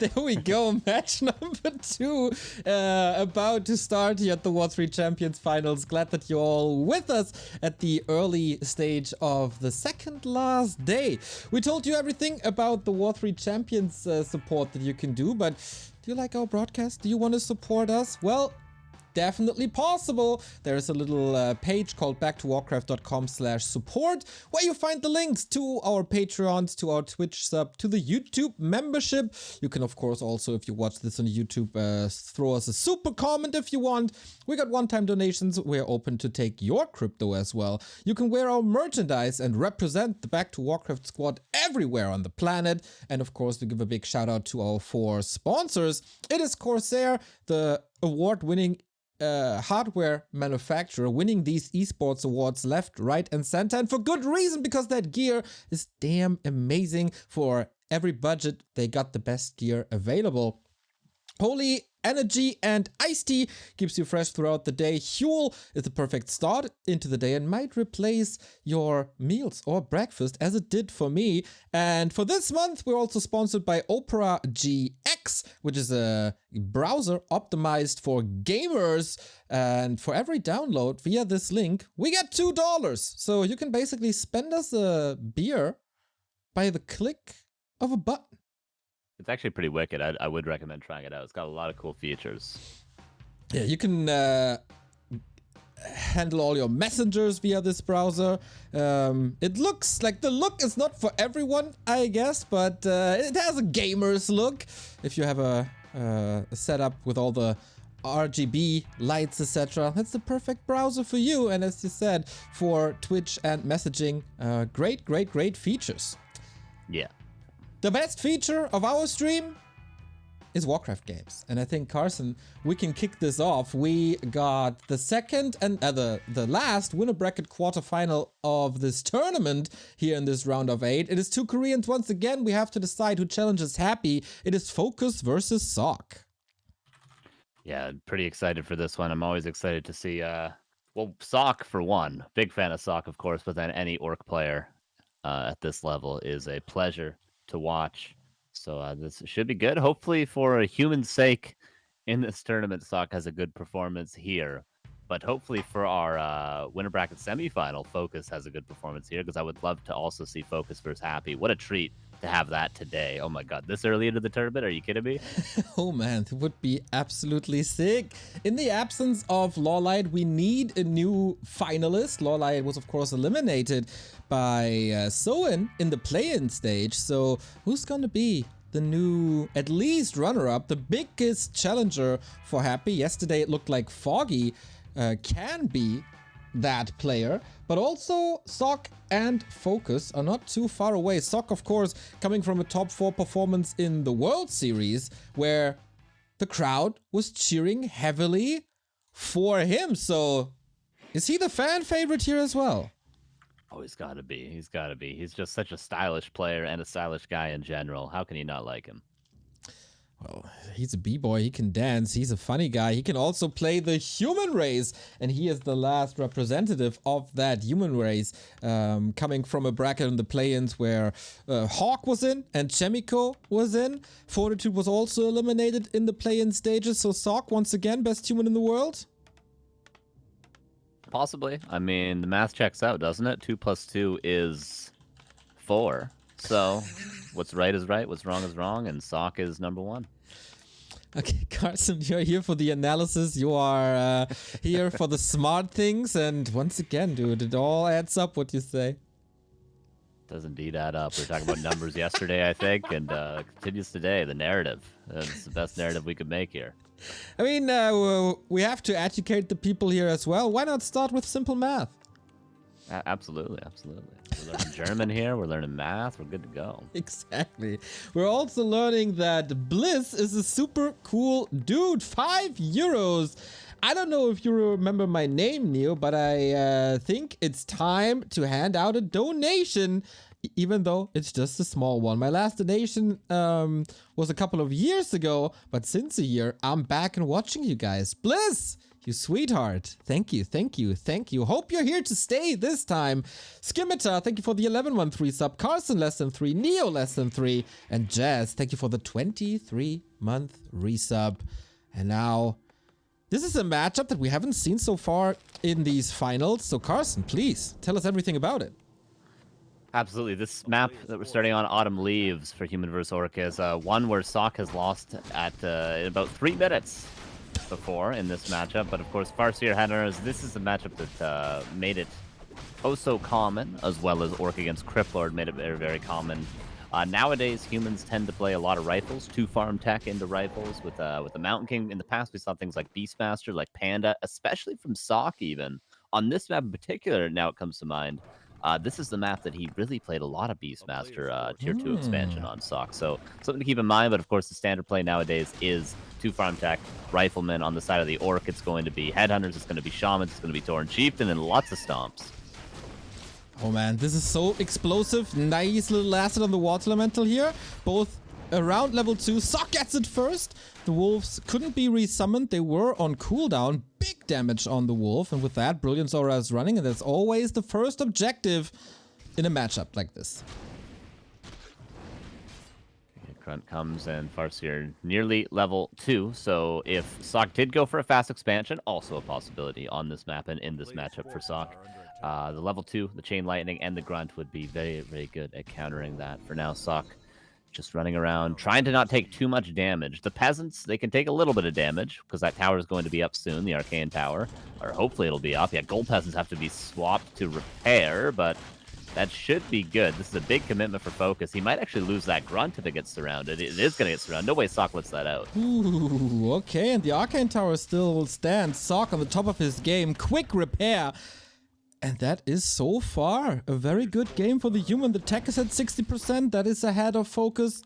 There we go. Match number 2 about to start here at the W3Champions Finals. Glad that you're all with us at the early stage of the second last day. We told you everything about the W3Champions support that you can do, but do you like our broadcast? Do you want to support us? Well, definitely possible. There's a little page called backtowarcraft.com/support where you find the links to our Patreons, to our Twitch sub, to the YouTube membership. You can, of course, also, if you watch this on YouTube, throw us a super comment if you want. We got one-time donations. We're open to take your crypto as well. You can wear our merchandise and represent the Back to Warcraft squad everywhere on the planet. And of course, we give a big shout out to our 4 sponsors. It is CORSAIR, the award-winning hardware manufacturer, winning these esports awards left, right, and center, and for good reason, because that gear is damn amazing. For every budget, they got the best gear available. Holy Energy and iced tea keeps you fresh throughout the day. Huel is the perfect start into the day and might replace your meals or breakfast, as it did for me. And for this month, we're also sponsored by Opera GX, which is a browser optimized for gamers. And for every download via this link, we get $2. So you can basically spend us a beer by the click of a button. It's actually pretty wicked. I would recommend trying it out. It's got a lot of cool features. Yeah, you can handle all your messengers via this browser. It looks like the look is not for everyone, I guess, but it has a gamer's look. If you have a setup with all the RGB lights, etc., that's the perfect browser for you. And as you said, for Twitch and messaging, great features. Yeah. The best feature of our stream is Warcraft games. And I think, Carson, we can kick this off. We got the second and the last winner bracket quarterfinal of this tournament here in this round of 8. It is 2 Koreans once again. We have to decide who challenges Happy. It is FoCuS versus Sock. Yeah, pretty excited for this one. I'm always excited to see, Sock for one. Big fan of Sock, of course, but then any Orc player at this level is a pleasure to watch. So this should be good. Hopefully, for a human's sake in this tournament, Sock has a good performance here. But hopefully for our winner bracket semifinal, FoCuS has a good performance here, because I would love to also see FoCuS versus Happy. What a treat to have that today. Oh my god, this early into the tournament? Are you kidding me? Oh man, it would be absolutely sick. In the absence of Lawlight, we need a new finalist. Lawlight was of course eliminated by Soen in the play-in stage. So who's gonna be the new, at least runner-up, the biggest challenger for Happy? Yesterday it looked like Foggy can be that player, but also Sock and FoCuS are not too far away. Sock, of course, coming from a top 4 performance in the World Series, where the crowd was cheering heavily for him. So is he the fan favorite here as well? Oh, he's got to be. He's got to be. He's just such a stylish player and a stylish guy in general. How can you not like him? Well, he's a b-boy, he can dance, he's a funny guy, he can also play the human race, and he is the last representative of that human race, coming from a bracket in the play-ins where Hawk was in and Chemico was in. Fortitude was also eliminated in the play-in stages, so Sock, once again, best human in the world? Possibly. I mean, the math checks out, doesn't it? 2 + 2 is 4. So what's right is right, what's wrong is wrong, and Sock is number 1. Okay, Carson, you're here for the analysis. You are here for the smart things. And once again, dude, it all adds up, what you say. Does indeed add up. We were talking about numbers yesterday, I think, and continues today. The narrative. It's the best narrative we could make here. I mean, we have to educate the people here as well. Why not start with simple math? Absolutely. We're learning German here. We're learning math. We're good to go. Exactly. We're also learning that Bliss is a super cool dude. €5. I don't know if you remember my name, Neo, but I think it's time to hand out a donation, even though it's just a small one. My last donation was a couple of years ago, but since a year, I'm back and watching you guys. Bliss, You sweetheart. Thank you, thank you, thank you. Hope you're here to stay this time. Skimitar, thank you for the 11-1-3 sub. Carson, less than 3. Neo, less than 3. And Jazz, thank you for the 23-month resub. And now, this is a matchup that we haven't seen so far in these finals. So Carson, please, tell us everything about it. Absolutely. This map that we're starting on, Autumn Leaves, for Human vs. Orc, is one where SoC has lost at in about 3 minutes before in this matchup. But of course, FoCuS Headhunters, this is a matchup that made it oh so common, as well as Orc against Criplord made it very, very common. Nowadays, humans tend to play a lot of rifles, 2-farm tech into rifles with the Mountain King. In the past, we saw things like Beastmaster, like Panda, especially from SoC even. On this map in particular, now it comes to mind, this is the map that he really played a lot of Beastmaster Tier 2 expansion on SoC. So something to keep in mind, but of course the standard play nowadays is 2-farm tech, Rifleman. On the side of the Orc, it's going to be Headhunters, it's going to be Shamans, it's going to be Tauren Chieftain, and lots of stomps. Oh man, this is so explosive. Nice little asset on the Water Elemental here. Both around level 2. SoC gets it first. The Wolves couldn't be resummoned. They were on cooldown. Big damage on the Wolf. And with that, Brilliance Aura is running. And that's always the first objective in a matchup like this. Grunt comes and FoCuS nearly level 2. So if SoC did go for a fast expansion, also a possibility on this map and in this matchup for SoC. The level 2, the Chain Lightning, and the Grunt would be very, very good at countering that. For now, SoC just running around, trying to not take too much damage. The Peasants, they can take a little bit of damage, because that tower is going to be up soon, the Arcane Tower. Or hopefully it'll be up. Yeah, Gold Peasants have to be swapped to repair, but that should be good. This is a big commitment for FoCuS. He might actually lose that Grunt if it gets surrounded. It is going to get surrounded. No way SoC lets that out. Ooh, okay, and the Arcane Tower still stands. SoC on the top of his game. Quick repair. And that is so far a very good game for the human. The tech is at 60%. That is ahead of FoCuS.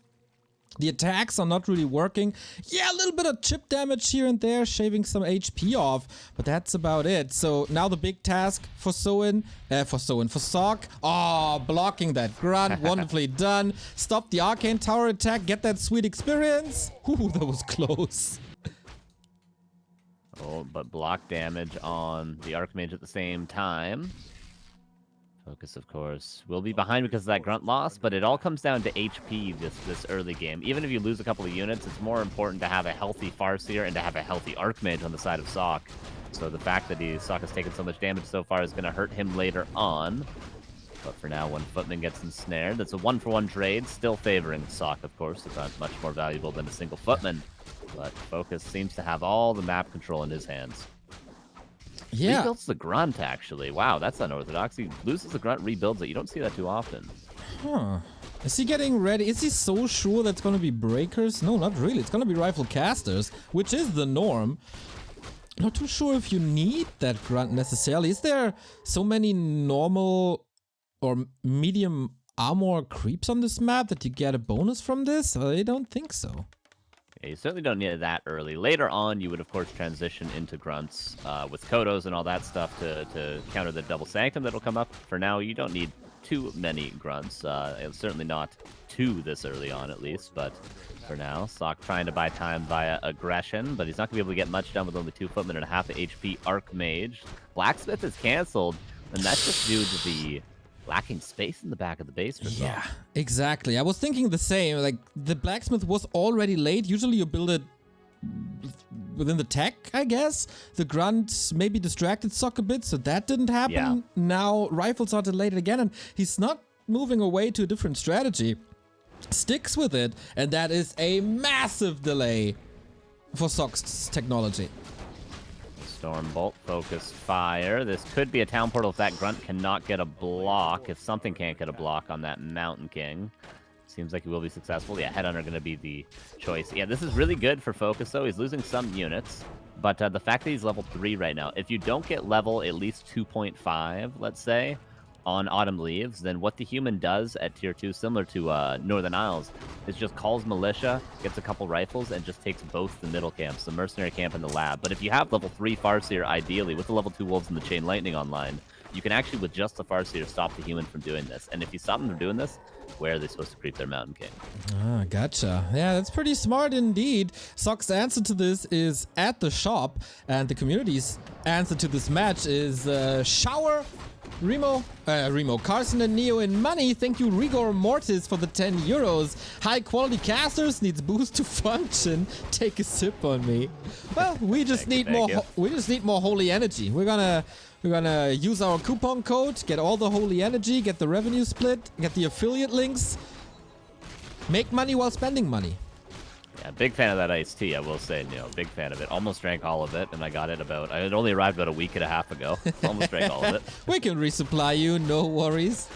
The attacks are not really working. Yeah, a little bit of chip damage here and there, shaving some HP off. But that's about it. So now the big task for SoC. Oh, blocking that Grunt. Wonderfully done. Stop the Arcane Tower attack. Get that sweet experience. Ooh, that was close. Oh, but block damage on the Archmage at the same time. FoCuS, of course, will be behind because of that Grunt loss, but it all comes down to HP this early game. Even if you lose a couple of units, it's more important to have a healthy FoCuS and to have a healthy Archmage on the side of SoC. So the fact that SoC has taken so much damage so far is going to hurt him later on. But for now, one Footman gets ensnared. That's a 1-for-1 trade, still favoring SoC, of course. It's not much more valuable than a single Footman. But FoCuS seems to have all the map control in his hands. Yeah. Rebuilds the Grunt, actually. Wow, that's unorthodox. He loses the Grunt, rebuilds it. You don't see that too often. Huh. Is he getting ready? Is he so sure that's going to be Breakers? No, not really. It's going to be Rifle Casters, which is the norm. Not too sure if you need that Grunt necessarily. Is there so many normal or medium armor creeps on this map that you get a bonus from this? I don't think so. Yeah, you certainly don't need it that early. Later on, you would, of course, transition into Grunts with Kodos and all that stuff to counter the Double Sanctum that'll come up. For now, you don't need too many Grunts. Certainly not 2 this early on, at least. But for now, SoC trying to buy time via aggression, but he's not going to be able to get much done with only 2 Footmen and a half HP Archmage. Blacksmith is canceled, and that's just due to the lacking space in the back of the base for SoC. Yeah, exactly. I was thinking the same. Like, the Blacksmith was already late. Usually you build it within the tech, I guess. The Grunt maybe distracted SoC a bit, so that didn't happen. Yeah. Now rifles are delayed again, and he's not moving away to a different strategy. Sticks with it, and that is a massive delay for SoC's technology. Stormbolt, Focus Fire. This could be a Town Portal if that Grunt cannot get a block. If something can't get a block on that Mountain King. Seems like he will be successful. Yeah, Headhunter going to be the choice. Yeah, this is really good for FoCuS, though. He's losing some units. But the fact that he's level 3 right now, if you don't get level at least 2.5, let's say, on Autumn Leaves, then what the human does at tier 2, similar to Northern Isles, is just calls Militia, gets a couple rifles, and just takes both the middle camps, the Mercenary camp and the Lab. But if you have level 3 FoCuS, ideally, with the level 2 Wolves and the Chain Lightning online, You can actually, with just the FoCuS, stop the human from doing this. And if you stop them from doing this, where are they supposed to creep their Mountain King? Ah, gotcha. Yeah, that's pretty smart indeed. Sock's answer to this is at the shop, and the community's answer to this match is shower Remo, Carson and Neo in money. Thank you, Rigor Mortis, for the 10 euros. High quality casters needs boost to function. Take a sip on me. Well, we just need more. We just need more holy energy. We're gonna use our coupon code, get all the holy energy, get the revenue split, get the affiliate links, make money while spending money. Yeah, big fan of that iced tea, I will say, big fan of it. Almost drank all of it, and I got it I had only arrived about a week and a half ago. Almost drank all of it. We can resupply you, no worries.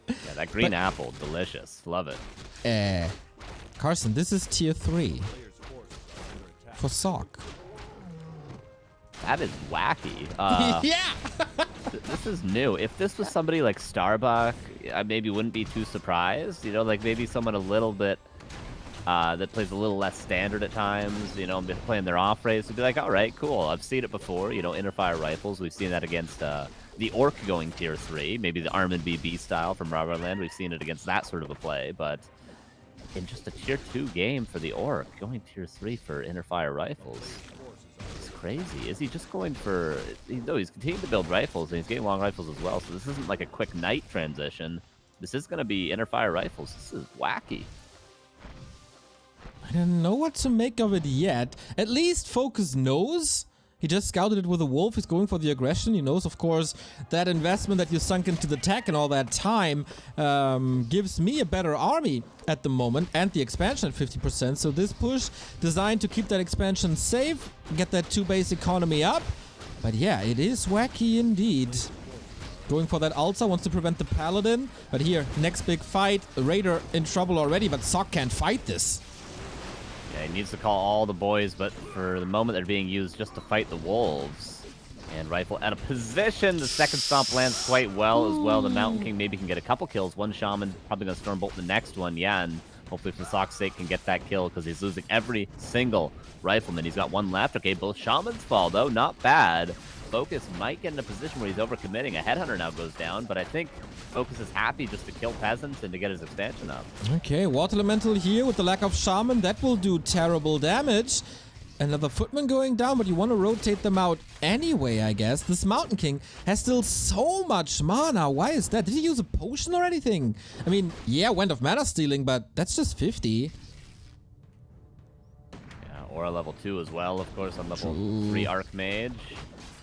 Yeah, that green apple, delicious. Love it. Carson, this is tier 3 for Sock. That is wacky. Yeah! This is new. If this was somebody like Starbuck, I maybe wouldn't be too surprised. Like maybe someone a little bit that plays a little less standard at times, playing their off race, would be like, all right, cool. I've seen it before, Interfire rifles. We've seen that against the Orc going tier 3, maybe the Armin BB style from Robertland. We've seen it against that sort of a play, but in just a tier 2 game for the Orc, going tier 3 for Interfire rifles. It's crazy. Is he just going for... No, he's continuing to build rifles, and he's getting long rifles as well, so this isn't like a quick knight transition. This is going to be Interfire rifles. This is wacky. I don't know what to make of it yet. At least FoCuS knows. He just scouted it with a wolf. He's going for the aggression. He knows, of course, that investment that you sunk into the tech and all that time gives me a better army at the moment, and the expansion at 50%. So this push designed to keep that expansion safe, get that 2-base economy up. But yeah, it is wacky indeed. Going for that Ulta, wants to prevent the Paladin. But here, next big fight. Raider in trouble already, but Sock can't fight this. Yeah, he needs to call all the boys, but for the moment they're being used just to fight the wolves. And rifle out of position. The second stomp lands quite well as well. The Mountain King maybe can get a couple kills. One Shaman probably going to Stormbolt the next one. Yeah, and hopefully for Sock's sake can get that kill because he's losing every single rifleman. He's got one left. Okay, both Shamans fall though. Not bad. FoCuS might get in a position where he's overcommitting. A Headhunter now goes down, but I think FoCuS is happy just to kill peasants and to get his expansion up. Okay, Water Elemental here with the lack of Shaman. That will do terrible damage. Another Footman going down, but you want to rotate them out anyway, I guess. This Mountain King has still so much mana. Why is that? Did he use a potion or anything? I mean, yeah, Wand of Mana Stealing, but that's just 50. Yeah, Aura level 2 as well, of course, on level 3 Archmage.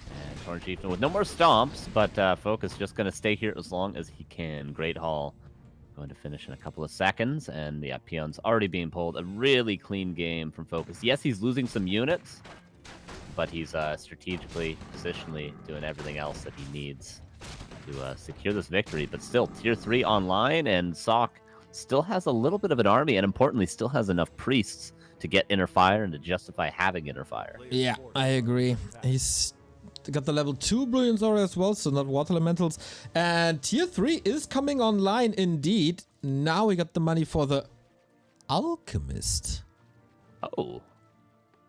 And Torn Chieftain with no more stomps, but FoCuS just going to stay here as long as he can. Great Haul going to finish in a couple of seconds, and the peon's already being pulled. A really clean game from FoCuS. Yes, he's losing some units, but he's strategically, positionally doing everything else that he needs to secure this victory. But still, tier 3 online, and Sock still has a little bit of an army, and importantly, still has enough priests to get Interfire and to justify having Interfire. Yeah, I agree. He's got the level 2 Brilliance Aura as well, so not Water Elementals. And tier 3 is coming online indeed. Now we got the money for the Alchemist. Oh.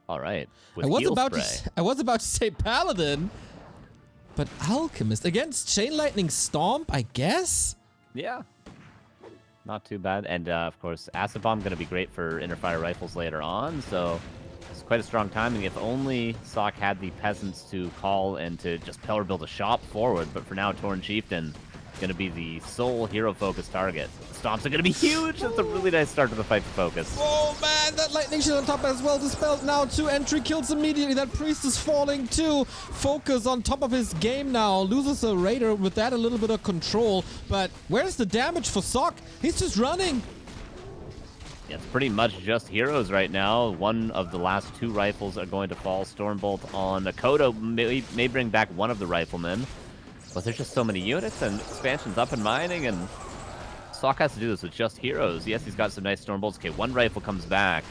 All right. I was about to say Paladin, but Alchemist against Chain Lightning Stomp, I guess? Yeah. Not too bad. And of course, Acid Bomb going to be great for Interfire rifles later on, so it's quite a strong timing. If only Sock had the peasants to call and to just power build a shop forward, but for now, Torn Chieftain is going to be the sole hero focus target. The stomps are going to be huge. That's a really nice start to the fight for FoCuS. Oh man, that lightning shield on top as well dispelled now. 2 entry kills immediately. That priest is falling too. FoCuS on top of his game now. Loses a raider with that a little bit of control. But where's the damage for Sock? He's just running. Yeah, it's pretty much just heroes right now. One of the last 2 rifles are going to fall. Stormbolt on Akoto may bring back one of the riflemen. But there's just so many units, and expansion's up and mining, and Sock has to do this with just heroes. Yes, he's got some nice Stormbolts. Okay, 1 rifle comes back,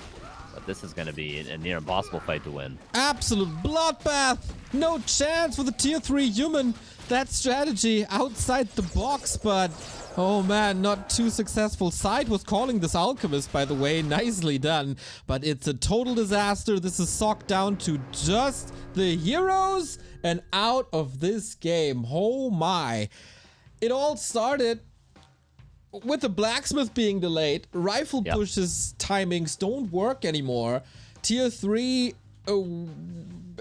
but this is going to be a near impossible fight to win. Absolute bloodbath! No chance for the tier 3 human. That strategy outside the box, but Oh man, not too successful. Side was calling this Alchemist, by the way. Nicely done. But it's a total disaster. This is socked down to just the heroes and out of this game. Oh my. It all started with the blacksmith being delayed. Rifle pushes timings don't work anymore. Tier 3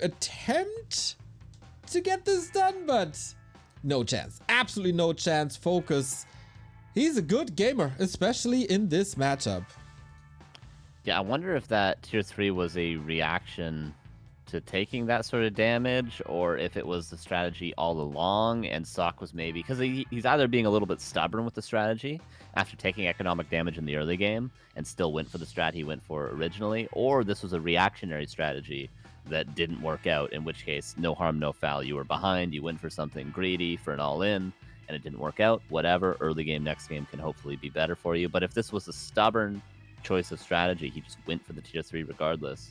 attempt to get this done, but no chance. Absolutely no chance. FoCuS. He's a good gamer, especially in this matchup. Yeah, I wonder if that tier 3 was a reaction to taking that sort of damage, or if it was the strategy all along, and Sock was maybe... Because he's either being a little bit stubborn with the strategy after taking economic damage in the early game and still went for the strat he went for originally, or this was a reactionary strategy that didn't work out, in which case, no harm, no foul. You were behind, you went for something greedy, for an all-in, and it didn't work out. Whatever, early game, next game can hopefully be better for you. But if this was a stubborn choice of strategy, he just went for the tier 3 regardless.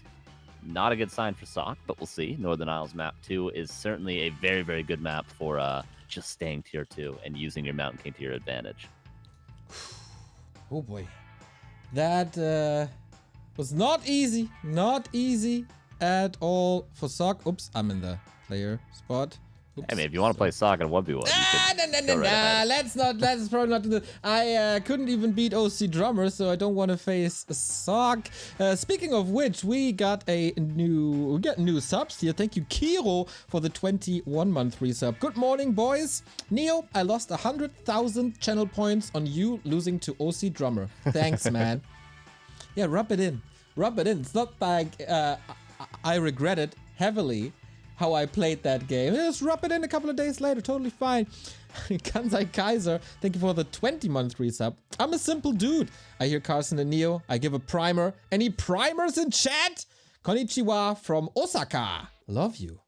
Not a good sign for Sock, but we'll see. Northern Isles map 2 is certainly a very, very good map for just staying tier 2 and using your Mountain King to your advantage. Oh boy. That was not easy. Not easy at all for Sock. Oops, I'm in the player spot. Oops. I mean, if you want to play Sock in 1v1, let's probably not do that. I couldn't even beat OC Drummer, so I don't want to face Sock. Speaking of which, we got new subs here. Thank you, Kiro, for the 21-month resub. Good morning, boys. Neo, I lost 100,000 channel points on you losing to OC Drummer. Thanks, man. Yeah, rub it in. Rub it in. It's not like I regret it heavily how I played that game. Just rub it in a couple of days later. Totally fine. Kansai Kaiser, thank you for the 20-month resub. I'm a simple dude. I hear Carson and Neo. I give a primer. Any primers in chat? Konnichiwa from Osaka. Love you.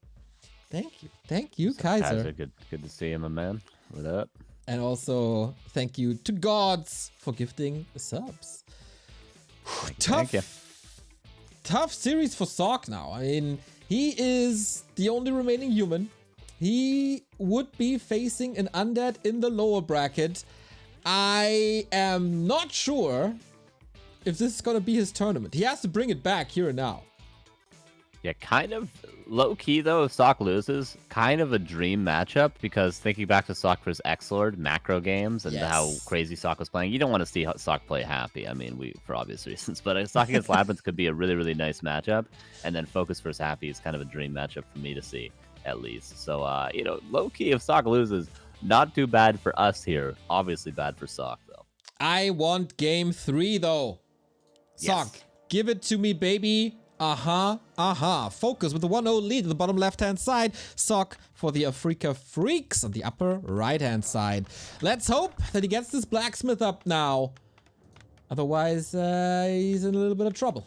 Thank you. Thank you, Kaiser. Good to see you, my man. What up? And also, thank you to Gods for gifting subs. Thank you. Tough series for Sock now. I mean, he is the only remaining human. He would be facing an undead in the lower bracket. I am not sure if this is going to be his tournament. He has to bring it back here and now. Yeah, kind of low-key, though, if Sock loses, kind of a dream matchup, because thinking back to Sock vs. X-Lord, macro games, and how crazy Sock was playing, you don't want to see Sock play happy. I mean, for obvious reasons, but Sock against Labyrinth could be a really, really nice matchup, and then FoCuS vs. Happy is kind of a dream matchup for me to see, at least. So, low-key, if Sock loses, not too bad for us here. Obviously bad for Sock, though. I want game 3, though. Sock, give it to me, baby. FoCuS with the 1-0 lead at the bottom left-hand side. Sock for the Afrika Freaks on the upper right-hand side. Let's hope that he gets this blacksmith up now. Otherwise, he's in a little bit of trouble.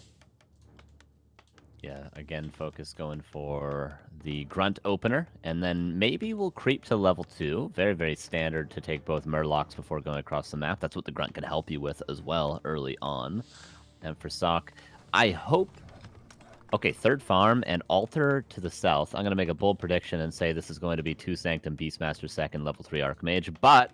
Yeah, again, FoCuS going for the grunt opener, and then maybe we'll creep to level 2. Very, very standard to take both murlocs before going across the map. That's what the grunt can help you with as well early on. And for Sock, I hope... Okay, third farm and altar to the south. I'm going to make a bold prediction and say this is going to be 2 Sanctum Beastmaster second, level 3 Archmage, but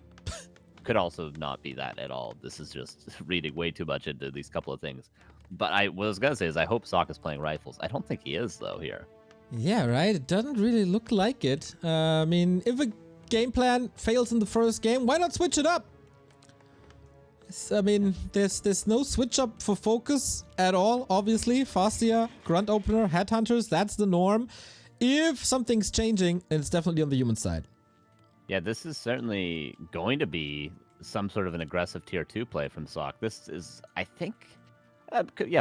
could also not be that at all. This is just reading way too much into these couple of things. But what I was going to say is I hope Sock is playing rifles. I don't think he is, though, here. Yeah, right? It doesn't really look like it. I mean, if a game plan fails in the first game, why not switch it up? I mean, there's no switch up for FoCuS at all, obviously. Fastia, Grunt Opener, Headhunters, that's the norm. If something's changing, it's definitely on the human side. Yeah, this is certainly going to be some sort of an aggressive tier 2 play from Sock. This is, I think,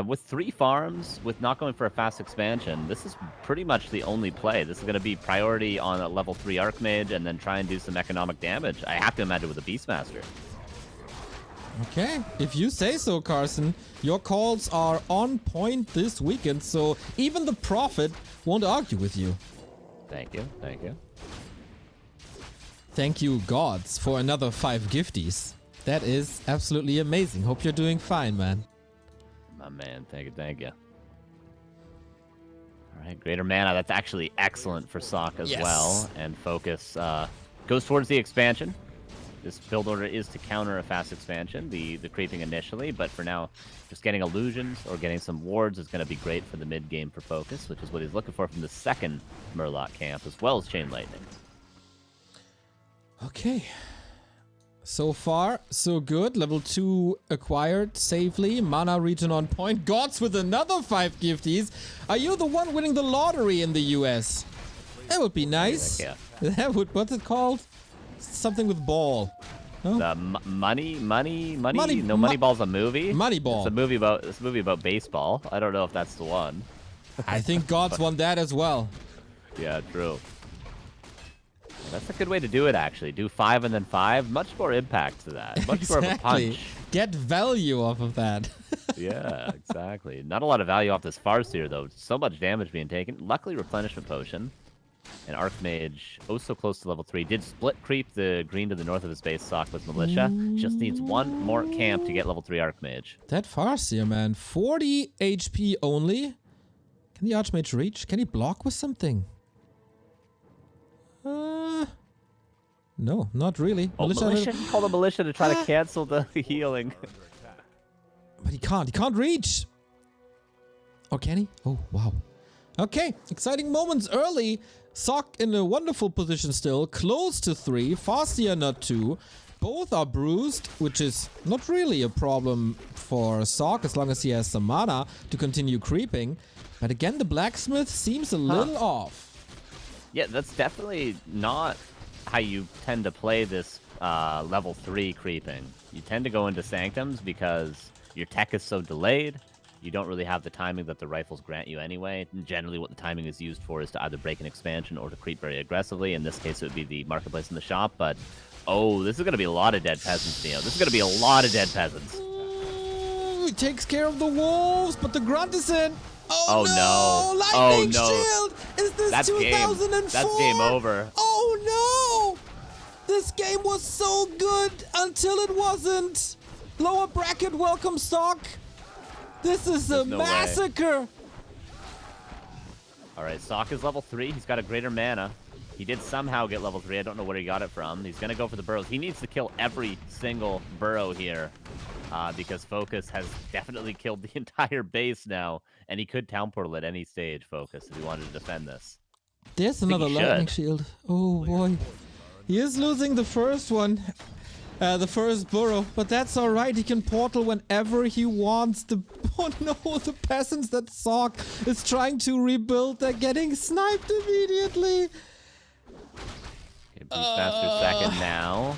with 3 farms, with not going for a fast expansion, this is pretty much the only play. This is going to be priority on a level 3 Archmage and then try and do some economic damage. I have to imagine with a Beastmaster. Okay, if you say so, Carson. Your calls are on point this weekend, so even the Prophet won't argue with you. Thank you, thank you. Thank you, Gods, for another 5 gifties. That is absolutely amazing. Hope you're doing fine, man. My man, thank you, thank you. All right, Greater Mana, that's actually excellent for Sock as well. And FoCuS goes towards the expansion. This build order is to counter a fast expansion, the creeping initially, but for now, just getting illusions or getting some wards is going to be great for the mid game for FoCuS, which is what he's looking for from the second Murloc camp, as well as Chain Lightning. Okay. So far, so good. Level 2 acquired safely. Mana regen on point. Gods with another 5 gifties. Are you the one winning the lottery in the US? That would be nice. Yeah. That would, what's it called? Something with ball. No? The Moneyball's a movie. Moneyball. It's a movie about baseball. I don't know if that's the one. I think Gods won that as well. Yeah, true. That's a good way to do it, actually. Do 5 and then 5. Much more impact to that. Much Exactly. more of a punch. Get value off of that. Yeah, exactly. Not a lot of value off this FoCuS, though. So much damage being taken. Luckily, Replenishment Potion. And Archmage, oh so close to level 3. Did split creep the green to the north of his base sock with Militia. Just needs one more camp to get level 3 Archmage. That FoCuS, man. 40 HP only. Can the Archmage reach? Can he block with something? No, not really. Oh, Militia? Call the Militia to try to cancel the healing. But he can't. He can't reach. Oh, can he? Oh, wow. Okay, exciting moments early. Sock in a wonderful position still. Close to 3. Farseer not 2. Both are bruised, which is not really a problem for Sock as long as he has some mana to continue creeping. But again, the Blacksmith seems a little off. Yeah, that's definitely not how you tend to play this level 3 creeping. You tend to go into Sanctums because your tech is so delayed. You don't really have the timing that the rifles grant you anyway. And generally what the timing is used for is to either break an expansion or to creep very aggressively. In this case, it would be the marketplace in the shop. But, oh, this is going to be a lot of dead peasants, Neo. This is going to be a lot of dead peasants. He takes care of the wolves, but the grunt is in. Oh no! Lightning oh no! Shield! Is this That's 2004? Game. That's game over. Oh no! This game was so good until it wasn't. Lower bracket welcome stock. This is a massacre. All right, Sock is level 3. He's got a greater mana. He did somehow get level 3. I don't know where he got it from. He's going to go for the burrows. He needs to kill every single burrow here because FoCuS has definitely killed the entire base now, and he could town portal at any stage, FoCuS, if he wanted to defend this. There's another lightning shield. Oh, boy. He is losing the first one. The first burrow, but that's all right. He can portal whenever he wants. Oh no, the peasants that Sock is trying to rebuild, they're getting sniped immediately. Okay, Beastmaster second now.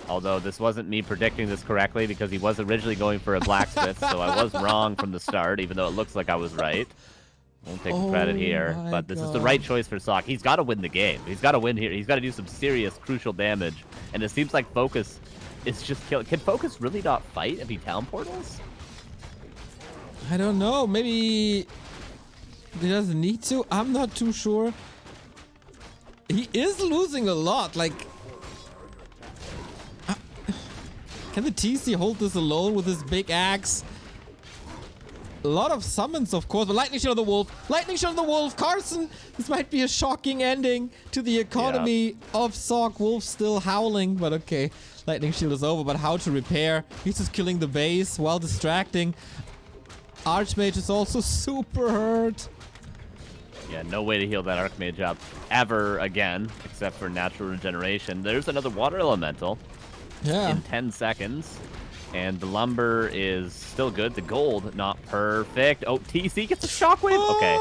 Although this wasn't me predicting this correctly because he was originally going for a blacksmith, so I was wrong from the start, even though it looks like I was right. Won't take the credit here, but this is the right choice for Sock. He's got to win the game. He's got to win here. He's got to do some serious, crucial damage, and it seems like FoCuS is just killing. Can FoCuS really not fight if he town portals? I don't know. Maybe he doesn't need to. I'm not too sure. He is losing a lot. Like, can the TC hold this alone with his big axe? A lot of summons, of course, but Lightning Shield of the Wolf. Lightning Shield of the Wolf. Carson, this might be a shocking ending to the economy of Sock. Wolf still howling, but okay. Lightning Shield is over, but how to repair? He's just killing the base while distracting. Archmage is also super hurt. Yeah, no way to heal that Archmage up ever again, except for natural regeneration. There's another Water Elemental in 10 seconds. And the lumber is still good. The gold, not perfect. Oh, TC gets a shockwave. Okay,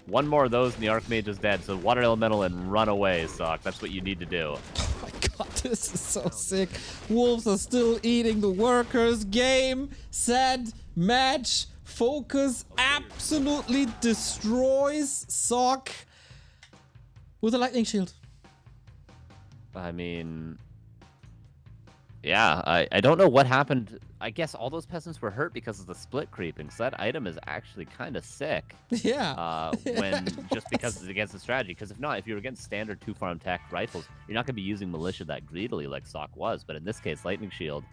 one more of those and the Archmage is dead. So Water Elemental and run away, Sock. That's what you need to do. Oh my god, this is so sick. Wolves are still eating the workers. Game, set, match. FoCuS absolutely destroys Sock with a lightning shield. I mean, yeah, I don't know what happened. I guess all those peasants were hurt because of the split creeping. So that item is actually kind of sick. Yeah. When just because it's against the strategy. Because if not, if you're against standard 2-farm tech rifles, you're not going to be using militia that greedily like Sock was. But in this case, lightning shield.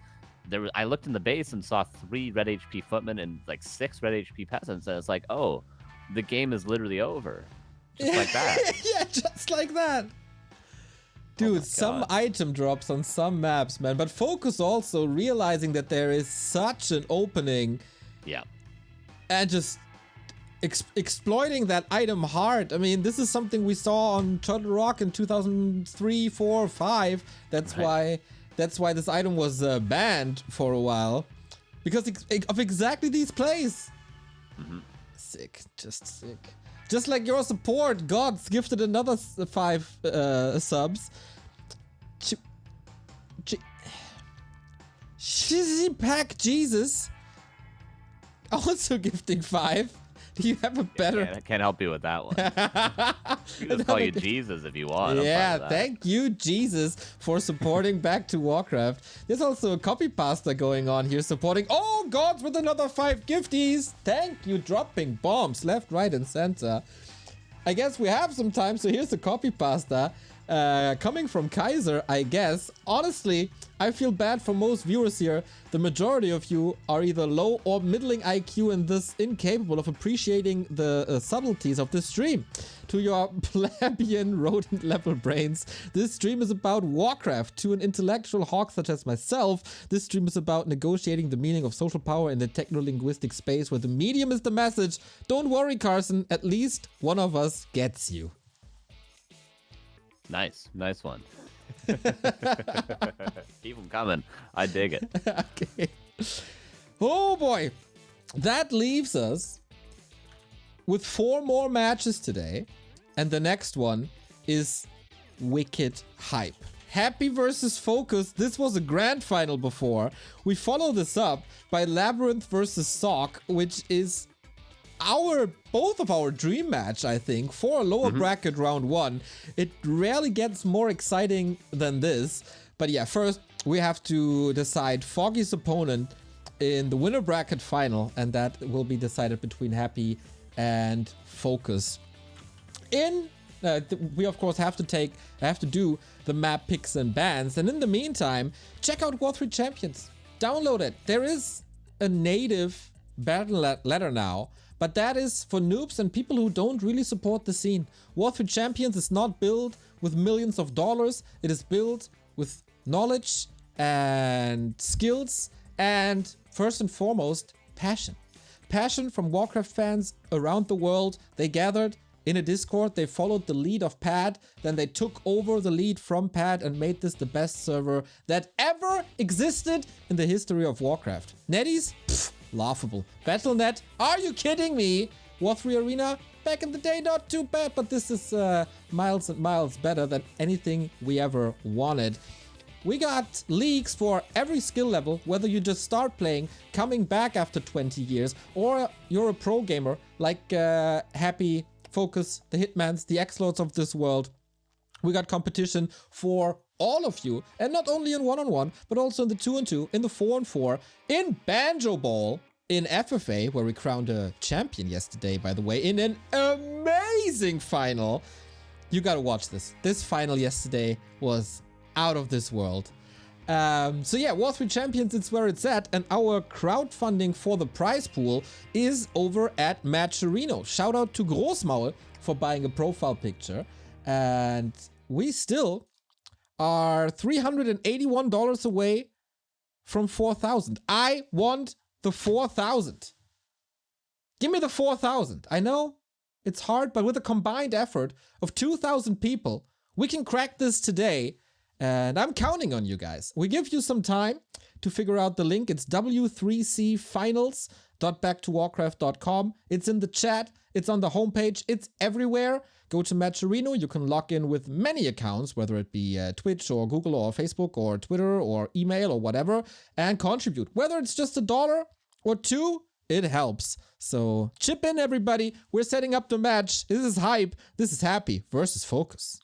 I looked in the base and saw 3 red HP footmen and like 6 red HP peasants, and it's like, oh, the game is literally over, just like that. Yeah, just like that. Dude, some item drops on some maps, man. But FoCuS also realizing that there is such an opening. Yeah. And just exploiting that item hard. I mean, this is something we saw on Turtle Rock in 2003, 4, 5. That's why this item was banned for a while. Because of exactly these plays. Sick. Just sick. Just like your support, Gods gifted another 5 subs. Shizzy Pack Jesus also gifting 5. Do you have a better? I can't help you with that one. You can just call you Jesus if you want. Yeah, thank you, Jesus, for supporting Back to Warcraft. There's also a copy pasta going on here supporting. Oh, Gods with another 5 gifties. Thank you, dropping bombs left, right, and center. I guess we have some time, so here's the copy pasta. Coming from Kaiser, I guess. Honestly, I feel bad for most viewers here. The majority of you are either low or middling IQ and thus incapable of appreciating the subtleties of this stream. To your plebeian rodent level brains, this stream is about Warcraft. To an intellectual hawk such as myself, this stream is about negotiating the meaning of social power in the techno-linguistic space where the medium is the message. Don't worry, Carson, at least one of us gets you. Nice one. Keep them coming. I dig it. Okay. Oh boy. That leaves us with 4 more matches today. And the next one is wicked hype. Happy versus FoCuS. This was a grand final before. We follow this up by Labyrinth versus Sock, which is both of our dream match, I think, for a lower bracket round 1. It rarely gets more exciting than this. But yeah, first we have to decide Foggy's opponent in the winner bracket final, and that will be decided between Happy and FoCuS. We of course have to do the map picks and bans, and in the meantime, check out W3Champions. Download it. There is a native battle ladder now. But that is for noobs and people who don't really support the scene. W3Champions is not built with millions of dollars. It is built with knowledge and skills and, first and foremost, passion. Passion from Warcraft fans around the world. They gathered in a Discord. They followed the lead of Pad. Then they took over the lead from Pad and made this the best server that ever existed in the history of Warcraft. Netties? Pfft. Laughable. Battle.net? Are you kidding me? War3 Arena? Back in the day, not too bad, but this is miles and miles better than anything we ever wanted. We got leagues for every skill level, whether you just start playing, coming back after 20 years, or you're a pro gamer like Happy, FoCuS, the Hitmans, the X-Lords of this world. We got competition for all of you, and not only in 1-on-1, but also in the 2-on-2, in the 4-on-4, in Banjo Ball, in FFA, where we crowned a champion yesterday, by the way, in an amazing final. You gotta watch this. This final yesterday was out of this world. So yeah, W3Champions, it's where it's at, and our crowdfunding for the prize pool is over at Matcherino. Shout out to Großmaul for buying a profile picture, and we still are $381 away from 4,000. I want the 4,000. Give me the 4,000. I know it's hard, but with a combined effort of 2,000 people, we can crack this today. And I'm counting on you guys. We give you some time to figure out the link. It's w3cfinals.backtowarcraft.com. It's in the chat. It's on the homepage. It's everywhere. Go to Matcherino. You can log in with many accounts, whether it be Twitch or Google or Facebook or Twitter or email or whatever, and contribute. Whether it's just $1 or $2, it helps. So chip in, everybody. We're setting up the match. This is hype. This is Happy versus FoCuS.